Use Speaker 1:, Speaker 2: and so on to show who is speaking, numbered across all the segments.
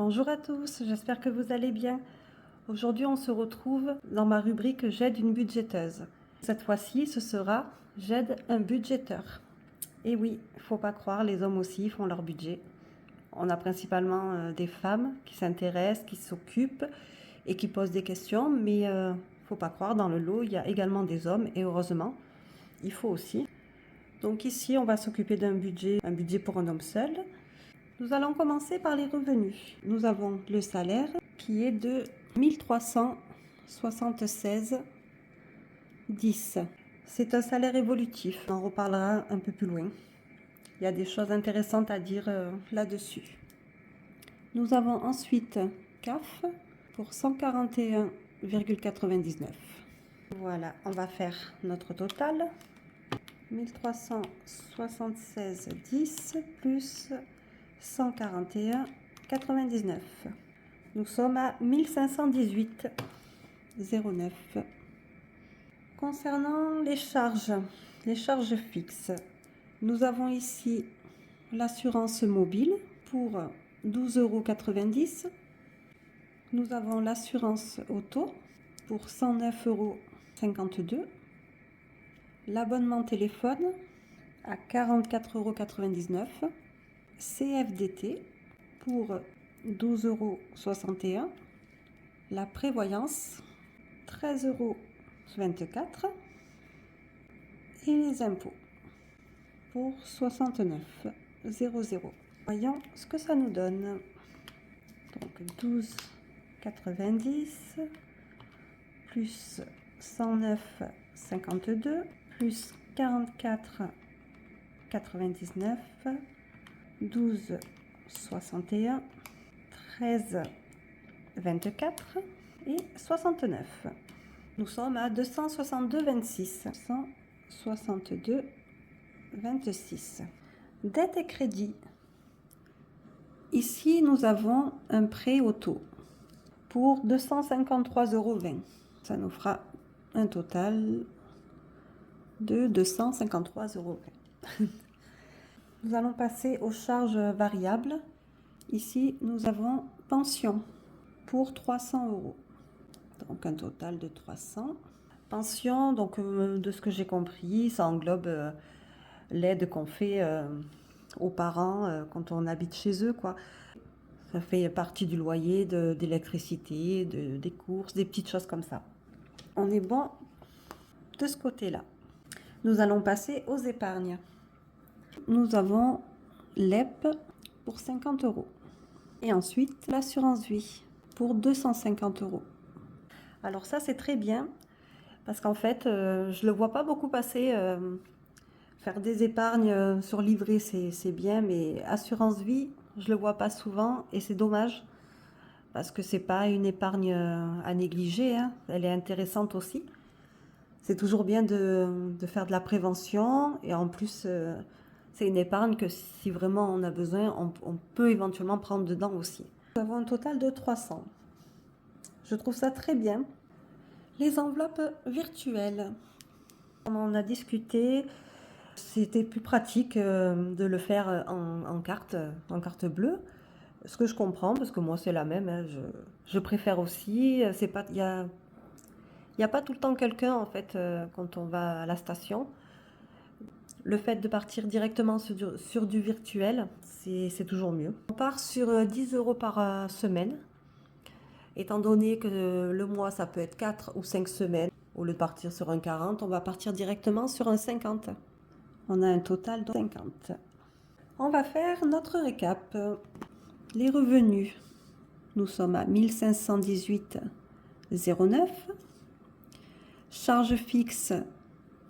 Speaker 1: Bonjour à tous, j'espère que vous allez bien. Aujourd'hui, on se retrouve dans ma rubrique J'aide une budgéteuse. Cette fois-ci, ce sera J'aide un budgéteur. Et oui, il ne faut pas croire, les hommes aussi font leur budget. On a principalement des femmes qui s'intéressent, qui s'occupent et qui posent des questions, mais il ne faut pas croire, dans le lot, il y a également des hommes et heureusement, il faut aussi. Donc ici, on va s'occuper d'un budget, un budget pour un homme seul. Nous allons commencer par les revenus. Nous avons le salaire qui est de 1376,10. C'est un salaire évolutif. On en reparlera un peu plus loin. Il y a des choses intéressantes à dire là-dessus. Nous avons ensuite CAF pour 141,99. Voilà, on va faire notre total. 1376,10 plus 141,99. Nous sommes à 1518,09. Concernant les charges fixes, nous avons ici l'assurance mobile pour 12,90 €. Nous avons l'assurance auto pour 109,52 €. L'abonnement téléphone à 44,99 €. CFDT pour 12,61 €. La prévoyance 13,24 € et les impôts pour 69,00 €. Voyons ce que ça nous donne. Donc 12,90 plus 109,52 plus 44,99, 12,61, 13,24 et 69. Nous sommes à 262,26. 262,26. Dette et crédit. Ici, nous avons un prêt auto pour 253,20 €. Ça nous fera un total de 253,20 €. Nous allons passer aux charges variables. Ici, nous avons pension pour 300 €. Donc, un total de 300. Pension, donc, de ce que j'ai compris, ça englobe l'aide qu'on fait aux parents quand on habite chez eux, quoi. Ça fait partie du loyer, de l'électricité, des courses, des petites choses comme ça. On est bon de ce côté-là. Nous allons passer aux épargnes. Nous avons l'EP pour 50 €. Et ensuite, l'assurance vie pour 250 €. Alors ça, c'est très bien parce qu'en fait, je ne le vois pas beaucoup passer. Faire des épargnes sur livret, c'est bien, mais assurance vie, je ne le vois pas souvent et c'est dommage parce que ce n'est pas une épargne à négliger, hein. Elle est intéressante aussi. C'est toujours bien de faire de la prévention et en plus, c'est une épargne que si vraiment on a besoin, on peut éventuellement prendre dedans aussi. Nous avons un total de 300. Je trouve ça très bien. Les enveloppes virtuelles. Comme on a discuté, c'était plus pratique de le faire en carte bleue. Ce que je comprends, parce que moi c'est la même, hein, je préfère aussi. C'est pas, il y a pas tout le temps quelqu'un en fait quand on va à la station. Le fait de partir directement sur du virtuel, c'est toujours mieux. On part sur 10 € par semaine. Étant donné que le mois, ça peut être 4 ou 5 semaines, au lieu de partir sur un 40, on va partir directement sur un 50. On a un total de 50. On va faire notre récap. Les revenus, nous sommes à 1518,09. Charges fixes,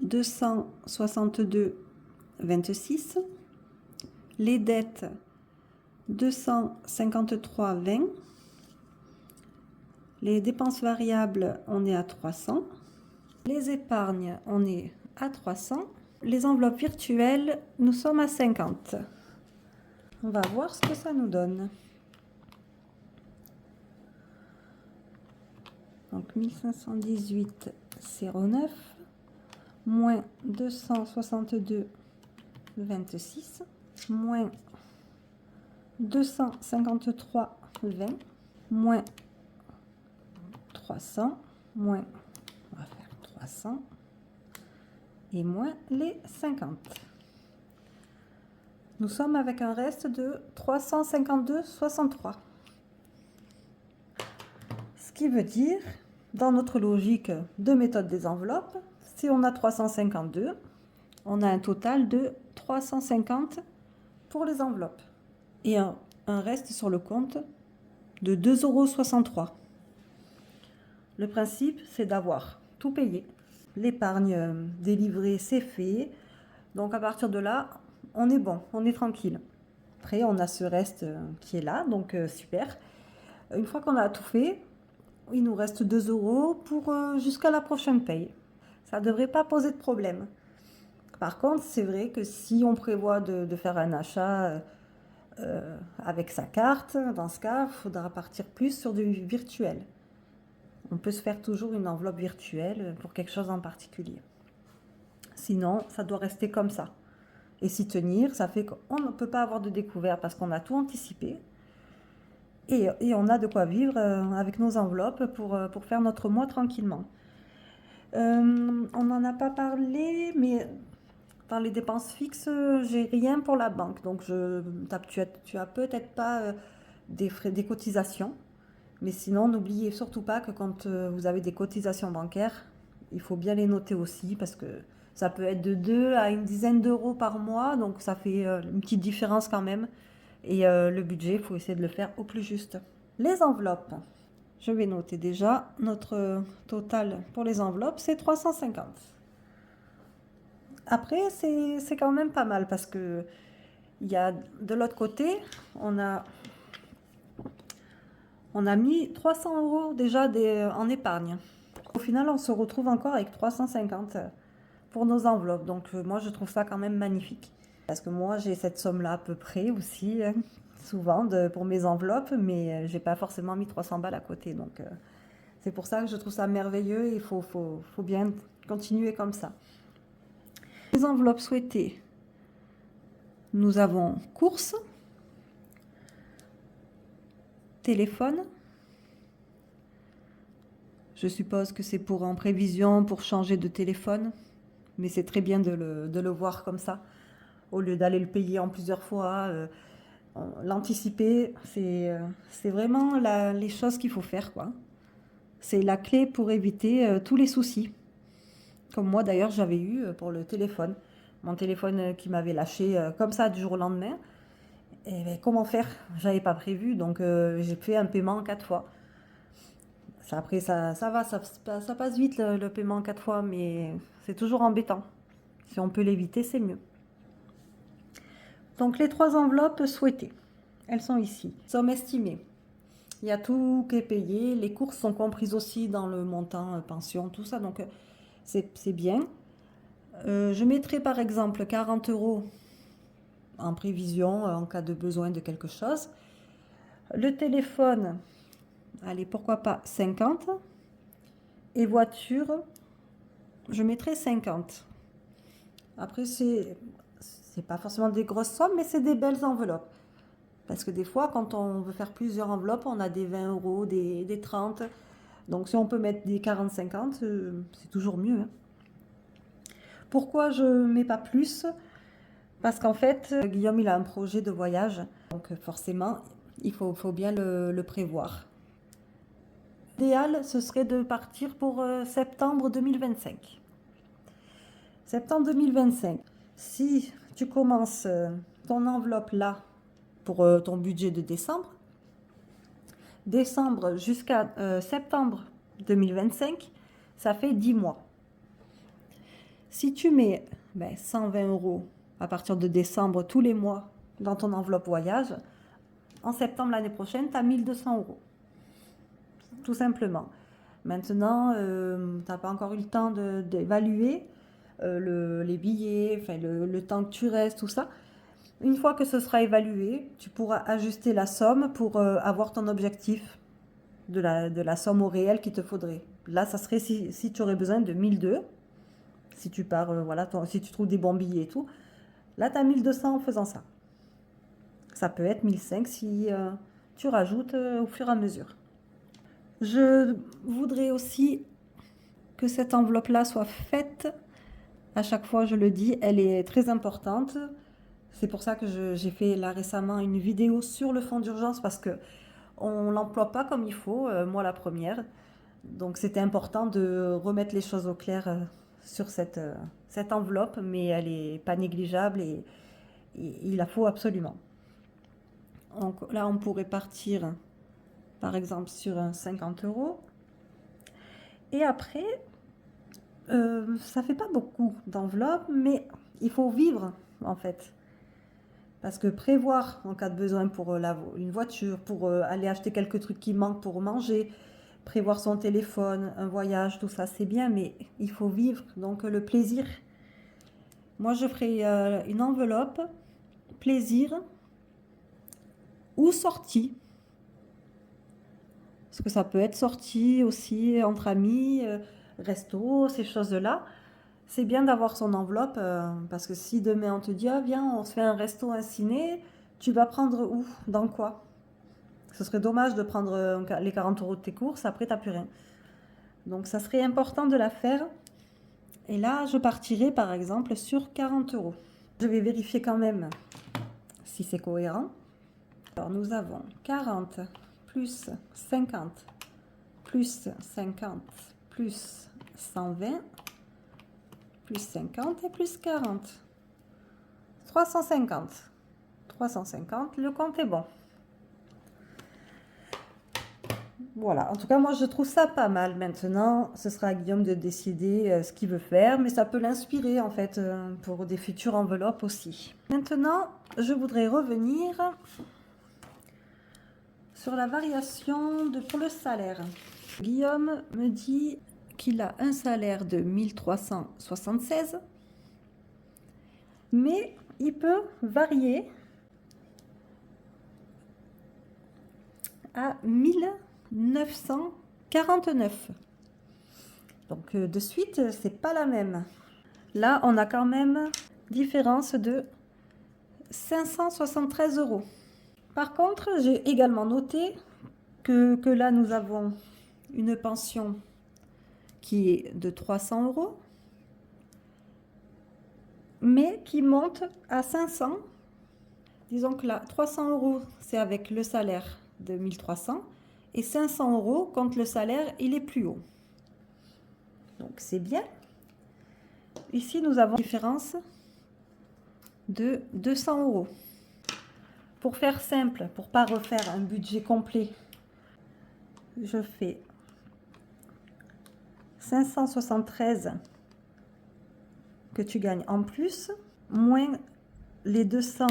Speaker 1: 262,26. Les dettes, 253,20. Les dépenses variables, on est à 300. Les épargnes, on est à 300. Les enveloppes virtuelles, nous sommes à 50. On va voir ce que ça nous donne. Donc 1518,09 moins 262,26 moins 253,26 20, moins 300, moins, on va faire 300, et moins les 50. Nous sommes avec un reste de 352,63. Ce qui veut dire, dans notre logique de méthode des enveloppes, si on a 352, on a un total de 350 pour les enveloppes. Et un reste sur le compte de 2,63 €. Le principe, c'est d'avoir tout payé. L'épargne délivrée, c'est fait. Donc à partir de là, on est bon, on est tranquille. Après, on a ce reste qui est là, donc super. Une fois qu'on a tout fait, il nous reste 2 € pour jusqu'à la prochaine paye. Ça ne devrait pas poser de problème. Par contre, c'est vrai que si on prévoit de faire un achat avec sa carte, dans ce cas, il faudra partir plus sur du virtuel. On peut se faire toujours une enveloppe virtuelle pour quelque chose en particulier. Sinon, ça doit rester comme ça. Et s'y tenir, ça fait qu'on ne peut pas avoir de découvert parce qu'on a tout anticipé. Et on a de quoi vivre avec nos enveloppes pour faire notre mois tranquillement. On n'en a pas parlé, mais dans les dépenses fixes, j'ai rien pour la banque. Donc, tu as peut-être pas des frais, des cotisations. Mais sinon, n'oubliez surtout pas que quand vous avez des cotisations bancaires, il faut bien les noter aussi parce que ça peut être de 2 à une dizaine d'euros par mois. Donc, ça fait une petite différence quand même. Et le budget, il faut essayer de le faire au plus juste. Les enveloppes. Je vais noter déjà notre total pour les enveloppes, c'est 350. Après, c'est quand même pas mal parce que il y a de l'autre côté, on a mis 300 € déjà en épargne. Au final, on se retrouve encore avec 350 pour nos enveloppes. Donc moi, je trouve ça quand même magnifique. Parce que moi, j'ai cette somme-là à peu près aussi, souvent, pour mes enveloppes, mais j'ai pas forcément mis 300 balles à côté. Donc c'est pour ça que je trouve ça merveilleux et il faut bien continuer comme ça. Les enveloppes souhaitées, nous avons courses, téléphone. Je suppose que c'est pour en prévision, pour changer de téléphone, mais c'est très bien de le voir comme ça, au lieu d'aller le payer en plusieurs fois. L'anticiper, c'est vraiment les choses qu'il faut faire, quoi. C'est la clé pour éviter tous les soucis. Comme moi d'ailleurs j'avais eu pour le téléphone. Mon téléphone qui m'avait lâché comme ça du jour au lendemain. Et ben, comment faire? J'avais pas prévu, donc j'ai fait un paiement 4 fois. Après ça va, ça passe vite le paiement 4 fois, mais c'est toujours embêtant. Si on peut l'éviter, c'est mieux. Donc les 3 enveloppes souhaitées, elles sont ici. Somme estimée. Il y a tout qui est payé, les courses sont comprises aussi dans le montant pension, tout ça, donc c'est bien. Je mettrai par exemple 40 € en prévision en cas de besoin de quelque chose. Le téléphone, allez, pourquoi pas 50. Et voiture, je mettrai 50. Après, c'est pas forcément des grosses sommes, mais c'est des belles enveloppes. Parce que des fois, quand on veut faire plusieurs enveloppes, on a des 20 €, des 30. Donc si on peut mettre des 40-50, c'est toujours mieux, hein. Pourquoi je ne mets pas plus? Parce qu'en fait, Guillaume, il a un projet de voyage. Donc forcément, il faut bien le prévoir. L'idéal, ce serait de partir pour septembre 2025. Septembre 2025. Si tu commences ton enveloppe là pour ton budget de décembre, décembre jusqu'à septembre 2025, ça fait 10 mois. Si tu mets 120 € à partir de décembre tous les mois dans ton enveloppe voyage, en septembre l'année prochaine, tu as 1 200 €. Tout simplement. Maintenant, tu n'as pas encore eu le temps d'évaluer les billets, enfin, le temps que tu restes, tout ça. Une fois que ce sera évalué, tu pourras ajuster la somme pour avoir ton objectif de la somme au réel qu'il te faudrait. Là, ça serait si tu aurais besoin de 1 200, si tu pars, voilà, si tu trouves des bons billets et tout. Là, tu as 1 200 en faisant ça. Ça peut être 1 500 tu rajoutes au fur et à mesure. Je voudrais aussi que cette enveloppe-là soit faite. À chaque fois, je le dis, elle est très importante. C'est pour ça que j'ai fait là récemment une vidéo sur le fonds d'urgence parce que on l'emploie pas comme il faut, moi la première. Donc c'était important de remettre les choses au clair sur cette enveloppe, mais elle n'est pas négligeable et il la faut absolument. Donc là, on pourrait partir par exemple sur un 50 €. Et après, ça fait pas beaucoup d'enveloppes, mais il faut vivre en fait. Parce que prévoir en cas de besoin pour une voiture, pour aller acheter quelques trucs qui manquent pour manger, prévoir son téléphone, un voyage, tout ça c'est bien, mais il faut vivre. Donc le plaisir, moi je ferai une enveloppe plaisir ou sortie. Parce que ça peut être sortie aussi entre amis, resto, ces choses-là. C'est bien d'avoir son enveloppe parce que si demain on te dit ah viens on se fait un resto, un ciné, tu vas prendre où? Dans quoi? Ce serait dommage de prendre les 40 € de tes courses, après t'as plus rien. Donc ça serait important de la faire. Et là je partirai par exemple sur 40 €. Je vais vérifier quand même si c'est cohérent. Alors nous avons 40 plus 50 plus 50 plus 120 plus 50 et plus 40. 350. 350, le compte est bon. Voilà, en tout cas, moi, je trouve ça pas mal. Maintenant, ce sera à Guillaume de décider ce qu'il veut faire, mais ça peut l'inspirer, en fait, pour des futures enveloppes aussi. Maintenant, je voudrais revenir sur la variation pour le salaire. Guillaume me dit qu'il a un salaire de 1376, mais il peut varier à 1949. Donc de suite, c'est pas la même. Là, on a quand même différence de 573 €. Par contre, j'ai également noté que là, nous avons une pension qui est de 300 €, mais qui monte à 500. Disons que là, 300 €, c'est avec le salaire de 1300 et 500 € quand le salaire il est plus haut. Donc c'est bien. Ici, nous avons une différence de 200 €. Pour faire simple, pour pas refaire un budget complet, je fais 573 que tu gagnes en plus, moins les 200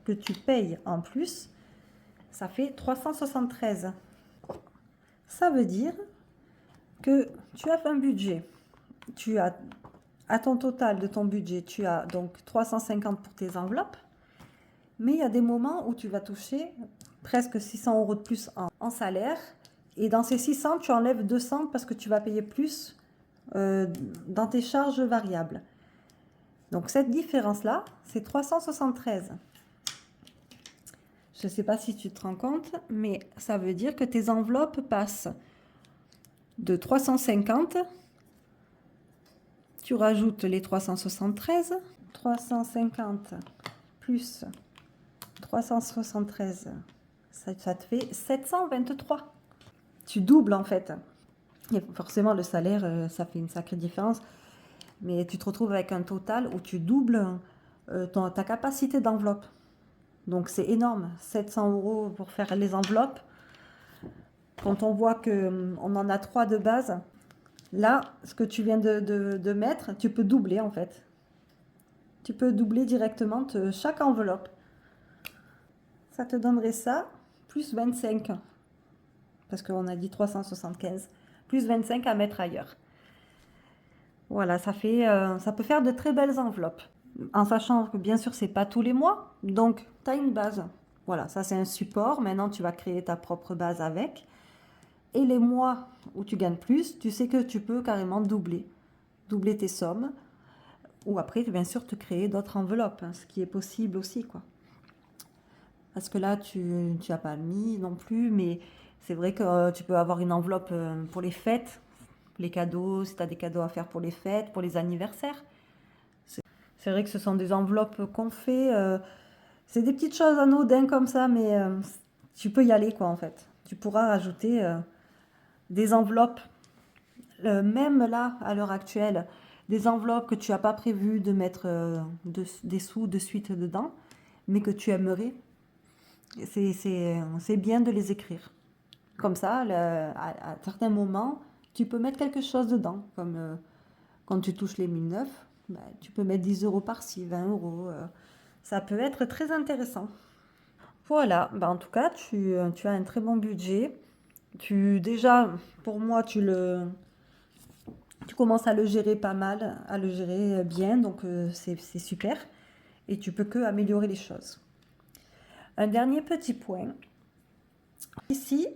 Speaker 1: que tu payes en plus, ça fait 373. Ça veut dire que tu as fait un budget. Tu as, à ton total de ton budget, tu as donc 350 pour tes enveloppes. Mais il y a des moments où tu vas toucher presque 600 € de plus en salaire. Et dans ces 600, tu enlèves 200 parce que tu vas payer plus dans tes charges variables. Donc cette différence-là, c'est 373. Je ne sais pas si tu te rends compte, mais ça veut dire que tes enveloppes passent de 350. Tu rajoutes les 373. 350 plus 373, ça te fait 723. Tu doubles en fait. Et forcément, le salaire, ça fait une sacrée différence. Mais tu te retrouves avec un total où tu doubles ta capacité d'enveloppe. Donc c'est énorme, 700 € pour faire les enveloppes. Quand on voit qu'on en a 3 de base, là, ce que tu viens de mettre, tu peux doubler en fait. Tu peux doubler directement chaque enveloppe. Ça te donnerait ça, plus 25. Parce qu'on a dit 375. Plus 25 à mettre ailleurs. Voilà, ça peut faire de très belles enveloppes. En sachant que bien sûr, c'est pas tous les mois. Donc, tu as une base. Voilà, ça c'est un support. Maintenant, tu vas créer ta propre base avec. Et les mois où tu gagnes plus, tu sais que tu peux carrément doubler. Doubler tes sommes. Ou après, bien sûr, te créer d'autres enveloppes. Hein, ce qui est possible aussi, quoi. parce que là, tu n'as pas mis non plus, mais c'est vrai que tu peux avoir une enveloppe pour les fêtes, les cadeaux, si tu as des cadeaux à faire pour les fêtes, pour les anniversaires. C'est vrai que ce sont des enveloppes qu'on fait, c'est des petites choses anodines comme ça, mais tu peux y aller, quoi, en fait. Tu pourras rajouter des enveloppes, même là, à l'heure actuelle, des enveloppes que tu n'as pas prévu de mettre des sous de suite dedans, mais que tu aimerais. C'est bien de les écrire. Comme ça, à certains moments, tu peux mettre quelque chose dedans. Comme quand tu touches les 1009, ben, tu peux mettre 10 euros par-ci, 20 euros. Ça peut être très intéressant. Voilà, ben, en tout cas, tu as un très bon budget. Déjà, pour moi, tu commences à le gérer pas mal, à le gérer bien, donc c'est super. Et tu peux que améliorer les choses. Un dernier petit point. Ici,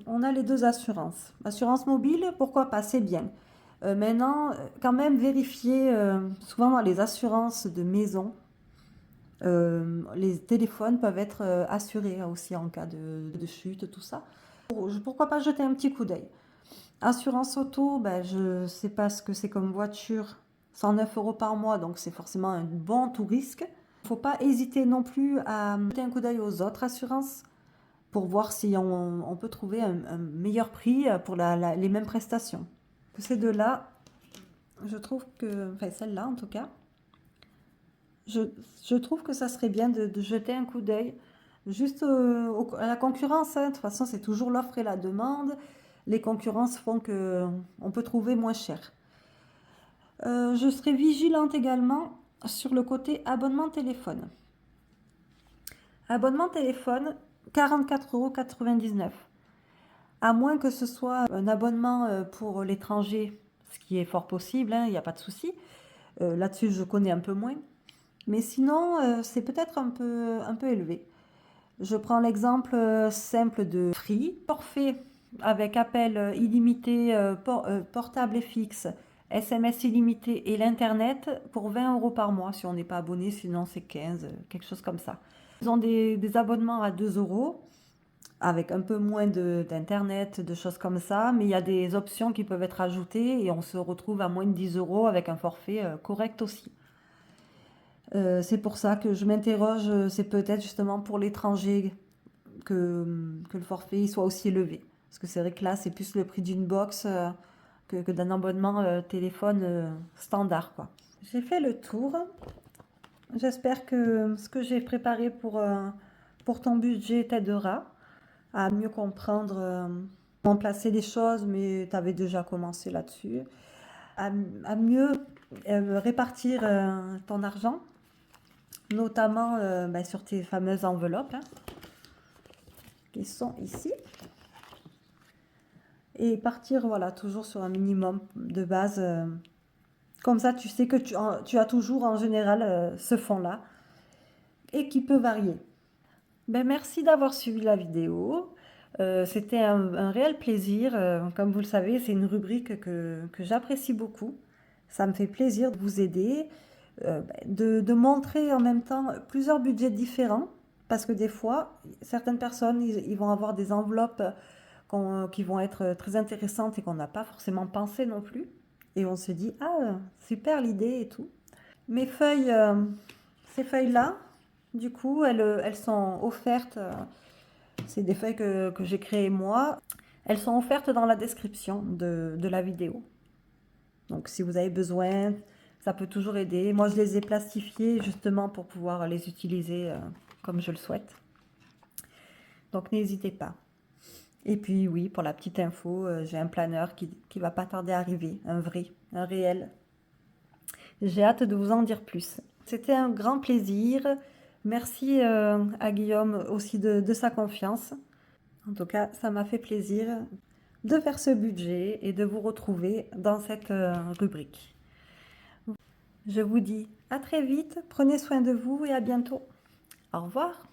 Speaker 1: on a les deux assurances. Assurance mobile, pourquoi pas, c'est bien. Maintenant, quand même vérifier, souvent dans les assurances de maison, les téléphones peuvent être assurés aussi en cas de chute, tout ça. Pourquoi pas jeter un petit coup d'œil. Assurance auto, ben, je ne sais pas ce que c'est comme voiture, 109 euros par mois, donc c'est forcément un bon tout risque. Il ne faut pas hésiter non plus à jeter un coup d'œil aux autres assurances pour voir si on peut trouver un meilleur prix pour les mêmes prestations. Ces deux-là, je trouve que, enfin celle-là en tout cas, je trouve que ça serait bien de jeter un coup d'œil juste à la concurrence. Hein. De toute façon, c'est toujours l'offre et la demande. Les concurrences font qu'on peut trouver moins cher. Je serai vigilante également sur le côté abonnement téléphone. Abonnement téléphone, 44,99 €. À moins que ce soit un abonnement pour l'étranger, ce qui est fort possible, hein, il n'y a pas de souci. Là-dessus, je connais un peu moins. Mais sinon, c'est peut-être un peu élevé. Je prends l'exemple simple de Free. Forfait avec appel illimité, portable et fixe, SMS illimité et l'Internet pour 20 € par mois si on n'est pas abonné, sinon c'est 15, quelque chose comme ça. Ils ont des abonnements à 2 € avec un peu moins d'internet, de choses comme ça, mais il y a des options qui peuvent être ajoutées et on se retrouve à moins de 10 € avec un forfait correct aussi. C'est pour ça que je m'interroge, c'est peut-être justement pour l'étranger que le forfait soit aussi élevé. Parce que c'est vrai que là, c'est plus le prix d'une box que d'un abonnement téléphone standard, quoi. J'ai fait le tour. J'espère que ce que j'ai préparé pour ton budget t'aidera à mieux comprendre comment placer les choses, mais tu avais déjà commencé là-dessus, à mieux répartir ton argent, notamment ben, sur tes fameuses enveloppes hein, qui sont ici. Et partir voilà, toujours sur un minimum de base. Comme ça, tu sais que tu as toujours en général ce fonds-là et qui peut varier. Ben, merci d'avoir suivi la vidéo. C'était un réel plaisir. Comme vous le savez, c'est une rubrique que j'apprécie beaucoup. Ça me fait plaisir de vous aider, de montrer en même temps plusieurs budgets différents. Parce que des fois, certaines personnes, ils vont avoir des enveloppes qui vont être très intéressantes et qu'on n'a pas forcément pensé non plus. Et on se dit, ah, super l'idée et tout. Mes feuilles, ces feuilles-là, du coup, elles sont offertes. C'est des feuilles que j'ai créées moi. Elles sont offertes dans la description de la vidéo. Donc si vous avez besoin, ça peut toujours aider. Moi, je les ai plastifiées justement pour pouvoir les utiliser comme je le souhaite. Donc n'hésitez pas. Et puis oui, pour la petite info, j'ai un planeur qui va pas tarder à arriver, un vrai, un réel. J'ai hâte de vous en dire plus. C'était un grand plaisir. Merci à Guillaume aussi de sa confiance. En tout cas, ça m'a fait plaisir de faire ce budget et de vous retrouver dans cette rubrique. Je vous dis à très vite, prenez soin de vous et à bientôt. Au revoir.